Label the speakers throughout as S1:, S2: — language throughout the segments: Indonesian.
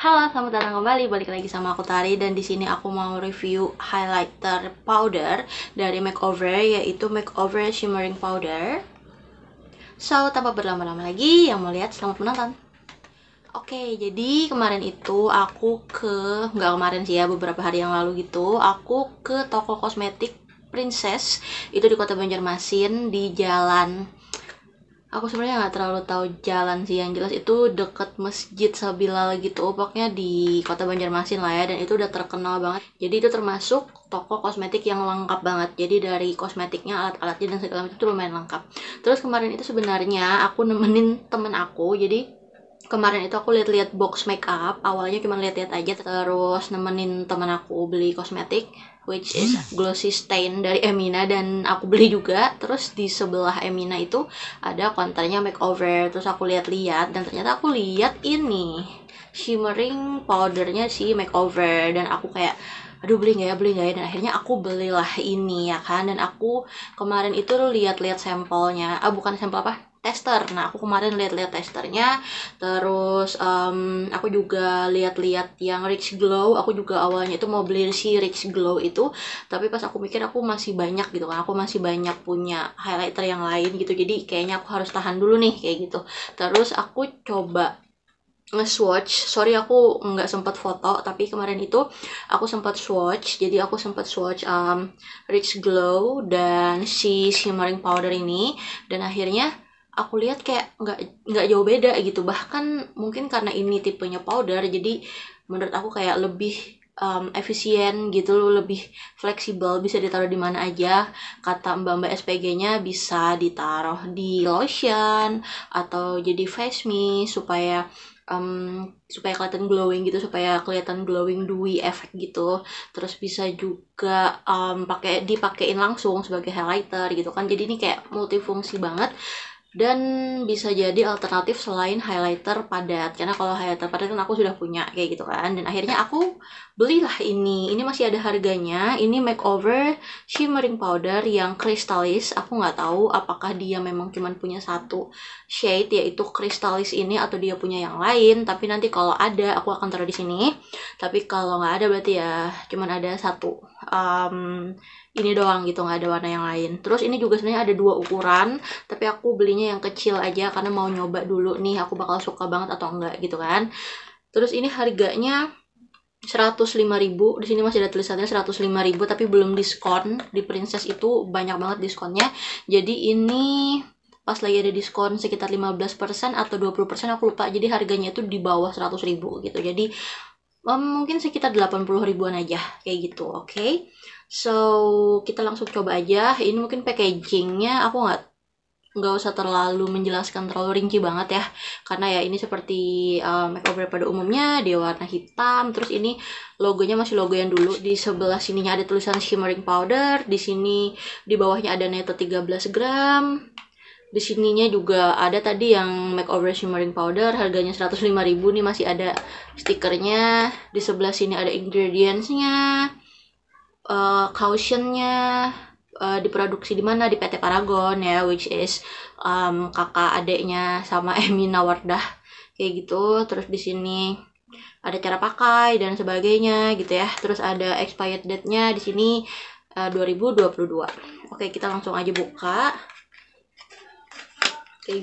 S1: Halo, selamat datang kembali. Balik lagi sama aku Tari dan di sini aku mau review highlighter powder dari Makeover, yaitu Makeover Shimmering Powder. So, tanpa berlama-lama lagi, yang mau lihat selamat menonton. Oke, jadi kemarin itu nggak kemarin sih ya, beberapa hari yang lalu gitu, aku ke toko kosmetik Princess, itu di Kota Banjarmasin, di jalan. Aku sebenarnya nggak terlalu tahu jalan sih, yang jelas itu deket Masjid Sabilal gitu, pokoknya di Kota Banjarmasin lah ya, dan itu udah terkenal banget. Jadi itu termasuk toko kosmetik yang lengkap banget. Jadi dari kosmetiknya, alat-alatnya dan segala macam itu lumayan lengkap. Terus kemarin itu sebenarnya aku nemenin temen aku, jadi kemarin itu aku lihat-lihat box makeup. Awalnya cuma lihat-lihat aja, terus nemenin temen aku beli kosmetik, which is glossy stain dari Emina, dan aku beli juga. Terus di sebelah Emina itu ada counternya Makeover, terus aku lihat-lihat dan ternyata aku lihat ini shimmering powdernya si Makeover, dan aku kayak aduh beli nggak ya, dan akhirnya aku belilah ini ya kan. Dan aku kemarin itu lihat-lihat sampelnya, bukan sampel apa, tester. Nah, aku kemarin lihat-lihat testernya, terus aku juga lihat-lihat yang Rich Glow. Aku juga awalnya itu mau beli si Rich Glow itu, tapi pas aku mikir aku masih banyak gitu kan, aku masih banyak punya highlighter yang lain gitu, jadi kayaknya aku harus tahan dulu nih kayak gitu. Terus aku coba nge-swatch, sorry aku nggak sempat foto, tapi kemarin itu aku sempat swatch. Jadi aku sempat swatch Rich Glow dan si shimmering powder ini, dan akhirnya aku lihat kayak nggak jauh beda gitu. Bahkan mungkin karena ini tipenya powder, jadi menurut aku kayak lebih efisien gitu loh, lebih fleksibel, bisa ditaruh di mana aja. Kata mbak-mbak SPG-nya bisa ditaruh di lotion atau jadi face mist supaya kelihatan glowing gitu, supaya kelihatan glowing dewy effect gitu. Terus bisa juga dipakein langsung sebagai highlighter gitu kan. Jadi ini kayak multifungsi banget, dan bisa jadi alternatif selain highlighter padat, karena kalau highlighter padat kan aku sudah punya kayak gitu kan. Dan akhirnya aku belilah ini masih ada harganya. Ini Makeover shimmering powder yang kristalis. Aku nggak tahu apakah dia memang cuman punya satu shade, yaitu kristalis ini, atau dia punya yang lain. Tapi nanti kalau ada aku akan taruh di sini, tapi kalau nggak ada berarti ya cuman ada satu ini doang gitu, nggak ada warna yang lain. Terus ini juga sebenarnya ada dua ukuran, tapi aku belinya yang kecil aja karena mau nyoba dulu nih aku bakal suka banget atau enggak gitu kan. Terus ini harganya 105.000. Di sini masih ada tulisannya 105.000, tapi belum diskon. Di Princess itu banyak banget diskonnya. Jadi ini pas lagi ada diskon sekitar 15% atau 20%, aku lupa. Jadi harganya itu di bawah 100.000 gitu. Jadi mungkin sekitar 80 ribuan aja kayak gitu. Oke. So, kita langsung coba aja. Ini mungkin packagingnya aku nggak usah terlalu menjelaskan terlalu rinci banget ya, karena ya ini seperti Makeover pada umumnya, dia warna hitam. Terus ini logonya masih logo yang dulu. Di sebelah sininya ada tulisan shimmering powder, di sini di bawahnya ada neto 13 gram. Di sininya juga ada tadi yang Makeover shimmering powder, harganya 105.000 nih, masih ada stikernya. Di sebelah sini ada ingredientsnya, cautionnya, diproduksi di mana, di PT Paragon ya, which is kakak adeknya sama Emina Wardah kayak gitu. Terus di sini ada cara pakai dan sebagainya gitu ya. Terus ada expired date-nya di sini 2022. Oke, kita langsung aja buka. Kayak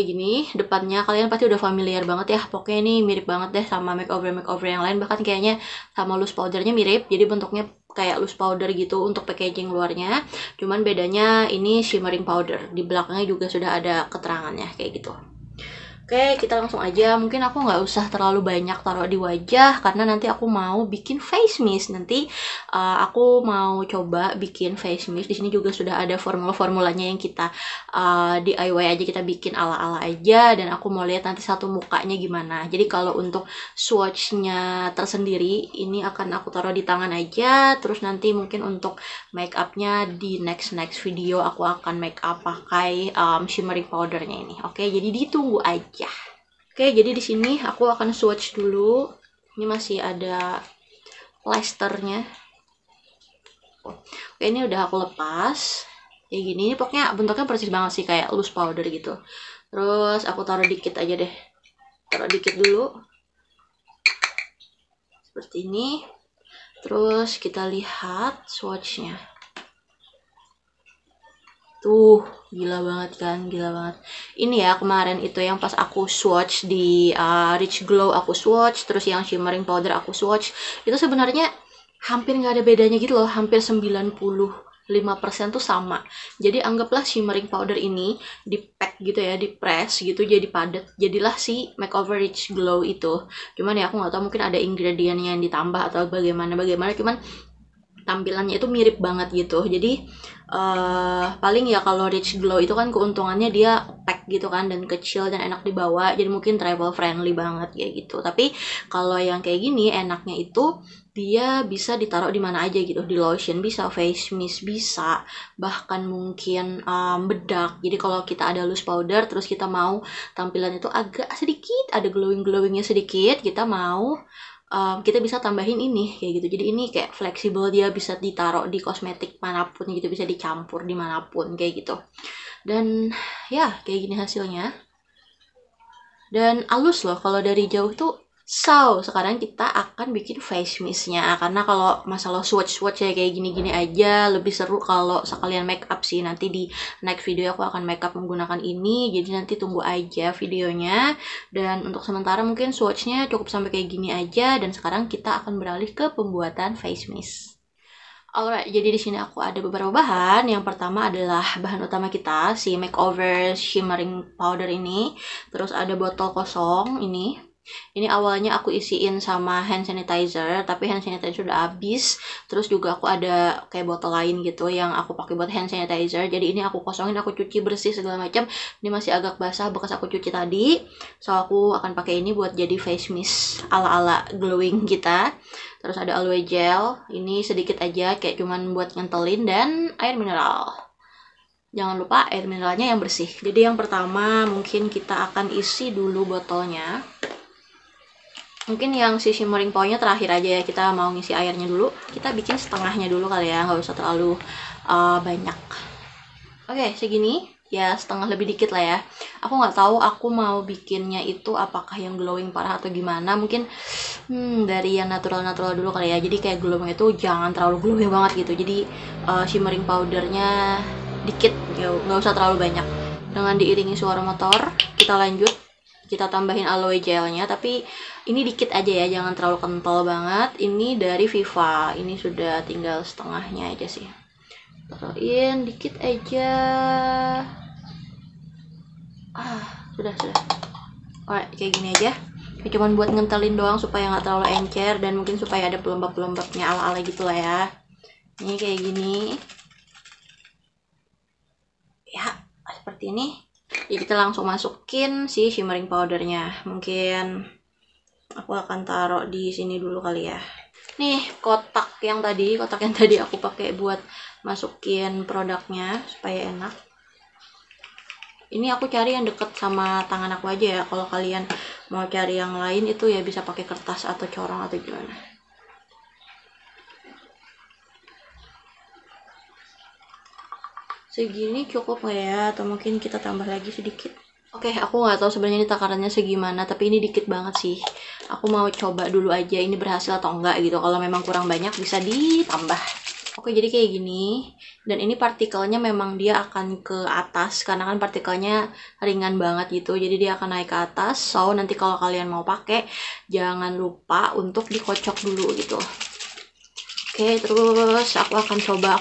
S1: gini depannya, kalian pasti udah familiar banget ya. Pokoknya ini mirip banget deh sama makeover yang lain, bahkan kayaknya sama loose powdernya mirip. Jadi bentuknya kayak loose powder gitu untuk packaging luarnya, cuman bedanya ini shimmering powder. Di belakangnya juga sudah ada keterangannya kayak gitu. Oke, kita langsung aja. Mungkin aku nggak usah terlalu banyak taruh di wajah, karena nanti aku mau bikin face mist. Nanti aku mau coba bikin face mist. Di sini juga sudah ada formula-formulanya yang kita DIY aja, kita bikin ala-ala aja. Dan aku mau lihat nanti satu mukanya gimana. Jadi kalau untuk swatchnya tersendiri, ini akan aku taruh di tangan aja. Terus nanti mungkin untuk make upnya di next video aku akan make up pakai shimmering powdernya ini. Oke, jadi ditunggu aja. Oke, jadi di sini aku akan swatch dulu. Ini masih ada plasternya. Oke, ini udah aku lepas. Kayak gini, ini pokoknya bentuknya persis banget sih kayak loose powder gitu. Terus aku taruh dikit aja deh taruh dikit dulu seperti ini. Terus kita lihat swatchnya. Tuh, gila banget kan, gila banget. Ini ya kemarin itu yang pas aku swatch di Rich Glow aku swatch, terus yang shimmering powder aku swatch, itu sebenarnya hampir nggak ada bedanya gitu loh, hampir 95% tuh sama. Jadi anggaplah shimmering powder ini di pack gitu ya, di press gitu jadi padat, jadilah si Makeover Rich Glow itu. Cuman ya aku nggak tahu, mungkin ada ingredientnya yang ditambah atau bagaimana, cuman tampilannya itu mirip banget gitu. Jadi paling ya kalau Rich Glow itu kan keuntungannya dia pack gitu kan, dan kecil dan enak dibawa, jadi mungkin travel friendly banget kayak gitu. Tapi kalau yang kayak gini enaknya itu dia bisa ditaruh di mana aja gitu, di lotion bisa, face mist bisa, bahkan mungkin bedak. Jadi kalau kita ada loose powder terus kita mau tampilan itu agak sedikit ada glowingnya sedikit, kita mau kita bisa tambahin ini kayak gitu. Jadi ini kayak fleksibel, dia bisa ditaruh di kosmetik manapun gitu, bisa dicampur dimanapun kayak gitu. Dan ya kayak gini hasilnya, dan halus loh kalau dari jauh tuh. So, sekarang kita akan bikin face mistnya, karena kalau masalah swatch ya kayak gini-gini aja lebih seru kalau sekalian make up sih. Nanti di next video aku akan make up menggunakan ini, jadi nanti tunggu aja videonya. Dan untuk sementara mungkin swatchnya cukup sampai kayak gini aja, dan sekarang kita akan beralih ke pembuatan face mist. Alright, jadi di sini aku ada beberapa bahan. Yang pertama adalah bahan utama kita, si Makeover Shimmering Powder ini. Terus ada botol kosong ini. Ini awalnya aku isiin sama hand sanitizer, tapi hand sanitizer udah habis. Terus juga aku ada kayak botol lain gitu yang aku pakai buat hand sanitizer. Jadi ini aku kosongin, aku cuci bersih segala macam. Ini masih agak basah bekas aku cuci tadi. So aku akan pakai ini buat jadi face mist ala-ala glowing kita. Terus ada aloe gel, ini sedikit aja kayak cuman buat ngentelin, dan air mineral. Jangan lupa air mineralnya yang bersih. Jadi yang pertama mungkin kita akan isi dulu botolnya. Mungkin yang si shimmering powder-nya terakhir aja ya, kita mau ngisi airnya dulu. Kita bikin setengahnya dulu kali ya, nggak usah terlalu banyak. Oke, segini ya, setengah lebih dikit lah ya. Aku nggak tahu aku mau bikinnya itu apakah yang glowing parah atau gimana. Mungkin dari yang natural dulu kali ya. Jadi kayak glowing itu jangan terlalu glowing banget gitu. Jadi shimmering powdernya dikit, nggak usah terlalu banyak. Dengan diiringi suara motor, kita lanjut. Kita tambahin aloe gelnya, tapi ini dikit aja ya, jangan terlalu kental banget. Ini dari Viva, ini sudah tinggal setengahnya aja sih. Taruhin dikit aja. Sudah. Alright, kayak gini aja. Ini cuman buat ngentelin doang supaya nggak terlalu encer, dan mungkin supaya ada pelembab-pelembabnya ala-ala gitu lah ya. Ini kayak gini. Ya, seperti ini. Jadi kita langsung masukin si shimmering powdernya. Mungkin aku akan taruh di sini dulu kali ya. Nih kotak yang tadi aku pakai buat masukin produknya supaya enak. Ini aku cari yang deket sama tangan aku aja ya. Kalau kalian mau cari yang lain itu ya bisa pakai kertas atau corong atau gimana. Segini cukup nggak ya, atau mungkin kita tambah lagi sedikit? Oke, aku nggak tahu sebenarnya ini takarannya segimana, tapi ini dikit banget sih. Aku mau coba dulu aja ini berhasil atau enggak gitu. Kalau memang kurang banyak bisa ditambah. Oke, jadi kayak gini. Dan ini partikelnya memang dia akan ke atas, karena kan partikelnya ringan banget gitu. Jadi dia akan naik ke atas. So, nanti kalau kalian mau pakai, jangan lupa untuk dikocok dulu gitu. Oke, terus aku akan coba.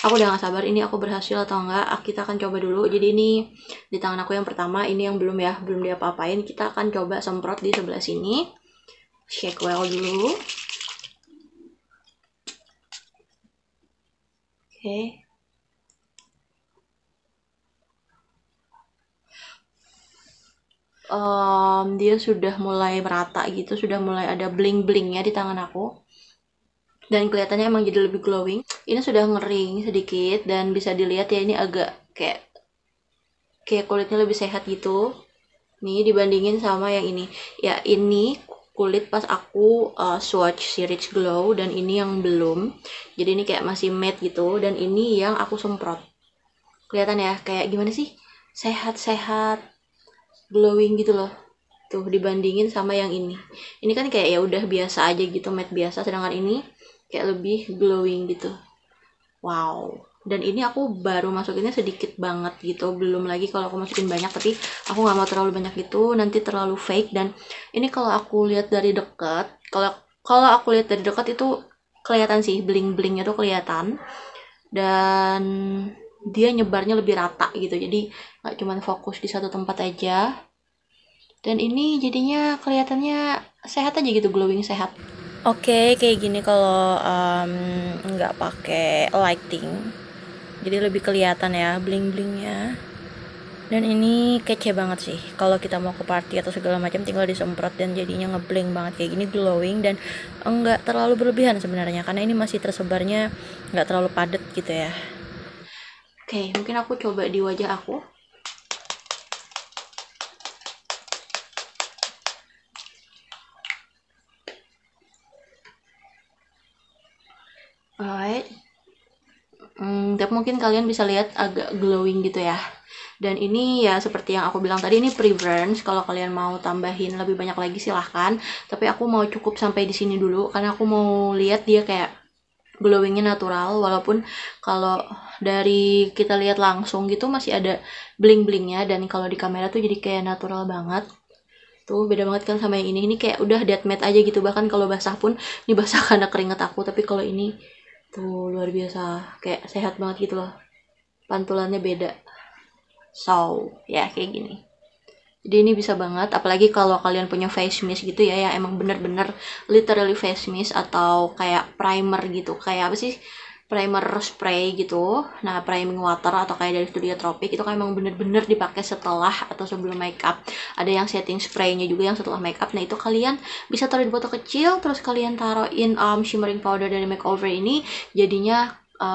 S1: Aku udah gak sabar ini aku berhasil atau enggak. Kita akan coba dulu. Jadi ini di tangan aku yang pertama, ini yang belum diapa-apain. Kita akan coba semprot di sebelah sini. Shake well dulu. Oke. Dia sudah mulai merata gitu, sudah mulai ada bling-blingnya di tangan aku. Dan kelihatannya emang jadi lebih glowing. Ini sudah ngering sedikit, dan bisa dilihat ya ini agak kayak kulitnya lebih sehat gitu. Nih dibandingin sama yang ini. Ya ini kulit pas aku swatch si Rich Glow, dan ini yang belum. Jadi ini kayak masih matte gitu, dan ini yang aku semprot. Kelihatan ya kayak gimana sih? Sehat-sehat, glowing gitu loh. Tuh dibandingin sama yang ini. Ini kan kayak ya udah biasa aja gitu, matte biasa, sedangkan ini kayak lebih glowing gitu. Wow. Dan ini aku baru masukinnya sedikit banget gitu, belum lagi kalau aku masukin banyak, tapi aku nggak mau terlalu banyak gitu, nanti terlalu fake. Dan ini kalau aku lihat dari dekat, kalau aku lihat dari dekat itu kelihatan sih bling-blingnya tuh kelihatan, dan dia nyebarnya lebih rata gitu, jadi nggak cuma fokus di satu tempat aja. Dan ini jadinya kelihatannya sehat aja gitu, glowing sehat. Oke, kayak gini kalau nggak pakai lighting, jadi lebih kelihatan ya bling-blingnya. Dan ini kece banget sih kalau kita mau ke party atau segala macam, tinggal disemprot dan jadinya ngebling banget kayak gini, glowing, dan enggak terlalu berlebihan sebenarnya karena ini masih tersebarnya nggak terlalu padat gitu ya. Oke, mungkin aku coba di wajah aku. Alright. Tapi mungkin kalian bisa lihat agak glowing gitu ya. Dan ini ya seperti yang aku bilang tadi, ini preference. Kalau kalian mau tambahin lebih banyak lagi silahkan. Tapi aku mau cukup sampai di sini dulu karena aku mau lihat dia kayak glowingnya natural. Walaupun kalau dari kita lihat langsung gitu masih ada bling-blingnya, dan kalau di kamera tuh jadi kayak natural banget. Tuh beda banget kan sama yang ini. Ini kayak udah dead matte aja gitu. Bahkan kalau basah pun ini basah karena keringet aku. Tapi kalau ini tuh luar biasa, kayak sehat banget gitu loh. Pantulannya beda. So, ya kayak gini. Jadi ini bisa banget, apalagi kalau kalian punya face mist gitu ya, yang emang bener-bener literally face mist atau kayak primer gitu. Kayak apa sih? Primer spray gitu. Nah, priming water atau kayak dari Studio Tropic itu kan emang bener-bener dipakai setelah atau sebelum makeup. Ada yang setting spraynya juga yang setelah makeup. Nah, itu kalian bisa taruh di botol kecil, terus kalian taruhin shimmering powder dari makeover ini, jadinya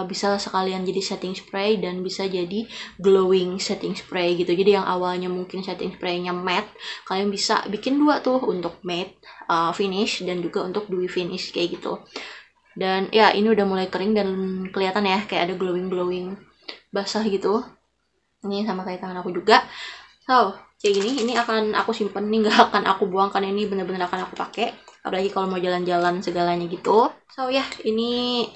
S1: bisa sekalian jadi setting spray dan bisa jadi glowing setting spray gitu. Jadi yang awalnya mungkin setting spraynya matte, kalian bisa bikin dua tuh, untuk matte finish dan juga untuk dewy finish kayak gitu. Dan ya ini udah mulai kering dan kelihatan ya kayak ada glowing basah gitu. Ini sama kayak tangan aku juga. So kayak gini, ini akan aku simpen, ini nggak akan aku buang karena ini bener-bener akan aku pakai, apalagi kalau mau jalan-jalan segalanya gitu. So ya, ini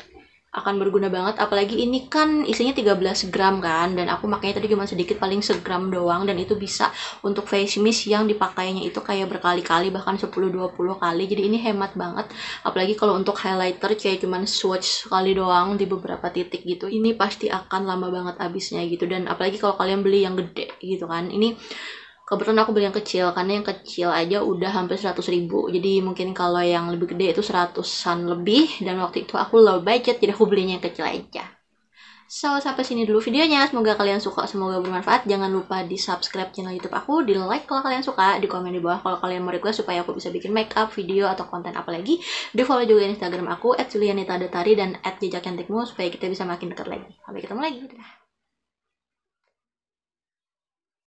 S1: akan berguna banget, apalagi ini kan isinya 13 gram kan, dan aku makanya tadi cuma sedikit, paling segram doang, dan itu bisa untuk face mist yang dipakainya itu kayak berkali-kali, bahkan 10-20 kali. Jadi ini hemat banget, apalagi kalau untuk highlighter kayak cuman swatch sekali doang di beberapa titik gitu, ini pasti akan lama banget habisnya gitu. Dan apalagi kalau kalian beli yang gede gitu kan, ini kebetulan aku beli yang kecil, karena yang kecil aja udah hampir 100.000. Jadi mungkin kalau yang lebih gede itu 100-an lebih, dan waktu itu aku low budget, jadi aku belinya yang kecil aja. So, sampai sini dulu videonya. Semoga kalian suka, semoga bermanfaat. Jangan lupa di subscribe channel YouTube aku, di like kalau kalian suka, di komen di bawah kalau kalian mau request supaya aku bisa bikin makeup, video, atau konten apa lagi. Di follow juga Instagram aku @julianita_detari dan @jejakcantikmu supaya kita bisa makin dekat lagi. Sampai ketemu lagi. Dadah.